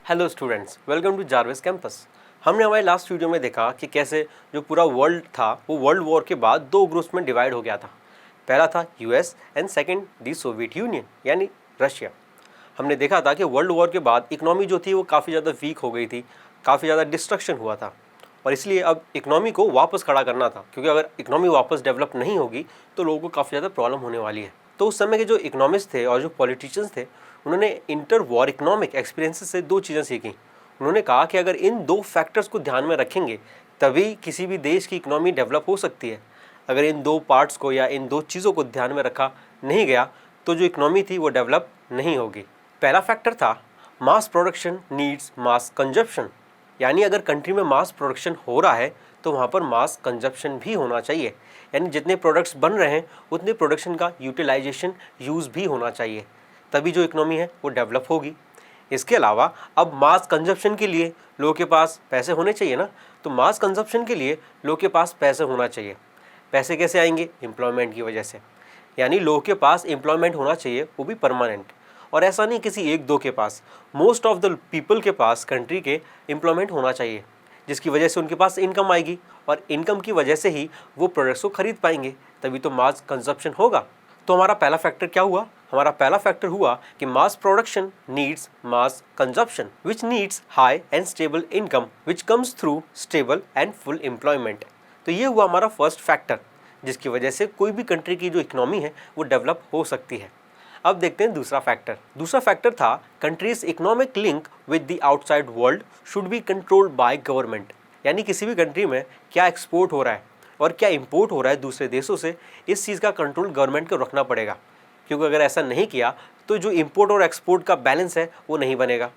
Hello students, welcome to Jarvis campus. हमने हमारे last video में देखा कि कैसे जो पूरा वर्ल्ड था वो वर्ल्ड वॉर के बाद दो ग्रुप्स में डिवाइड हो गया था। पहला था US and second the Soviet union यानी रशिया। हमने देखा था कि वर्ल्ड वॉर के बाद इकोनॉमी जो थी वो काफ़ी ज़्यादा वीक हो गई थी, काफ़ी ज़्यादा डिस्ट्रक्शन हुआ था और इसलिए अब इकोनॉमी को वापस खड़ा करना था, क्योंकि अगर इकोनॉमी वापस डेवलप नहीं होगी तो लोगों को काफ़ी ज़्यादा प्रॉब्लम होने वाली है। तो उस समय के जो इकोनॉमिस्ट थे और जो पॉलिटिशियंस थे उन्होंने इंटर वॉर इकोनॉमिक एक्सपीरियंसेस से दो चीज़ें सीखी। उन्होंने कहा कि अगर इन दो फैक्टर्स को ध्यान में रखेंगे तभी किसी भी देश की इकोनॉमी डेवलप हो सकती है। अगर इन दो पार्ट्स को या इन दो चीज़ों को ध्यान में रखा नहीं गया तो जो इकोनॉमी थी वो डेवलप नहीं होगी। पहला फैक्टर था मास प्रोडक्शन नीड्स मास कंजप्शन, यानी अगर कंट्री में मास प्रोडक्शन हो रहा है तो वहाँ पर मास कंजप्शन भी होना चाहिए, यानी जितने प्रोडक्ट्स बन रहे हैं उतने प्रोडक्शन का यूटिलाइजेशन यूज़ भी होना चाहिए, तभी जो इकोनॉमी है वो डेवलप होगी। इसके अलावा अब मास कंजप्शन के लिए लोगों के पास पैसे होने चाहिए ना, तो मास कंजप्शन के लिए लोगों के पास पैसे होना चाहिए। पैसे कैसे आएंगे? एम्प्लॉयमेंट की वजह से, यानी लोगों के पास एम्प्लॉयमेंट होना चाहिए, वो भी परमानेंट, और ऐसा नहीं किसी एक दो के पास, मोस्ट ऑफ द पीपल के पास कंट्री के एम्प्लॉयमेंट होना चाहिए, जिसकी वजह से उनके पास इनकम आएगी और इनकम की वजह से ही वो प्रोडक्ट्स को खरीद पाएंगे, तभी तो मास कंजप्शन होगा। तो हमारा पहला फैक्टर क्या हुआ? हमारा पहला फैक्टर हुआ कि mass production needs mass consumption which needs high and stable income which comes through stable and full employment. तो ये हुआ हमारा फर्स्ट फैक्टर, जिसकी वजह से कोई भी कंट्री की जो इकोनॉमी है वो डेवलप हो सकती है। अब देखते हैं दूसरा फैक्टर। दूसरा फैक्टर था countries economic link with the outside world should be controlled by government, यानी किसी भी कंट्री में क्या एक्सपोर्ट हो रहा है और क्या इंपोर्ट हो रहा है दूसरे देशों से, इस चीज़ का कंट्रोल गवर्नमेंट को रखना पड़ेगा, क्योंकि अगर ऐसा नहीं किया तो जो इंपोर्ट और एक्सपोर्ट का बैलेंस है वो नहीं बनेगा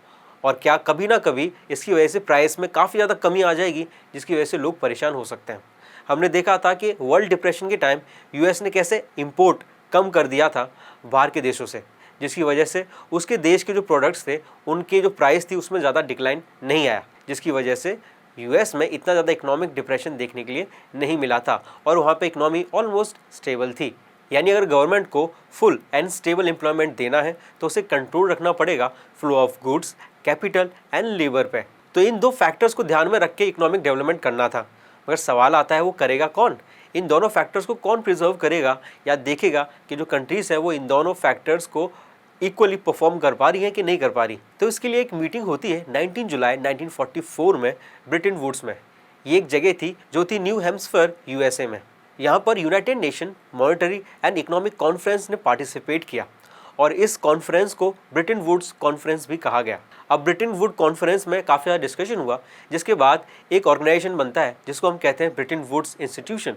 और क्या कभी ना कभी इसकी वजह से प्राइस में काफ़ी ज़्यादा कमी आ जाएगी, जिसकी वजह से लोग परेशान हो सकते हैं। हमने देखा था कि वर्ल्ड डिप्रेशन के टाइम यूएस ने कैसे इंपोर्ट कम कर दिया था बाहर के देशों से, जिसकी वजह से उसके देश के जो प्रोडक्ट्स थे उनकी जो प्राइस थी उसमें ज़्यादा डिक्लाइन नहीं आया, जिसकी वजह से यूएस में इतना ज़्यादा इकोनॉमिक डिप्रेशन देखने के लिए नहीं मिला था और वहाँ पे इकोनॉमी ऑलमोस्ट स्टेबल थी। यानी अगर गवर्नमेंट को फुल एंड स्टेबल एम्प्लॉयमेंट देना है तो उसे कंट्रोल रखना पड़ेगा flow of goods, capital and labour पे। तो इन दो फैक्टर्स को ध्यान में रख के इकोनॉमिक डेवलपमेंट करना था, मगर सवाल आता है वो करेगा कौन? इन दोनों फैक्टर्स को कौन प्रिजर्व करेगा या देखेगा कि जो कंट्रीज़ है वो इन दोनों फैक्टर्स को इक्वली परफॉर्म कर पा रही है कि नहीं कर पा रही। तो इसके लिए एक मीटिंग होती है 19 जुलाई 1944 में ब्रिटेन वुड्स में। ये एक जगह थी जो थी न्यू हैम्पशायर यूएसए में। यहाँ पर United nation monetary and economic conference ने पार्टिसिपेट किया और इस कॉन्फ्रेंस को ब्रिटेन वुड्स कॉन्फ्रेंस भी कहा गया। अब ब्रिटेन वुड कॉन्फ्रेंस में काफ़ी ज़्यादा डिस्कशन हुआ, जिसके बाद एक ऑर्गेनाइजेशन बनता है जिसको हम कहते हैं ब्रिटेन वुड्स इंस्टीट्यूशन।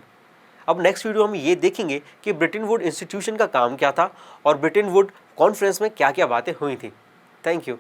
अब नेक्स्ट वीडियो हम ये देखेंगे कि ब्रिटेन वुड इंस्टीट्यूशन का काम क्या था और ब्रिटेन वुड कॉन्फ्रेंस में क्या क्या बातें हुई थी। Thank you.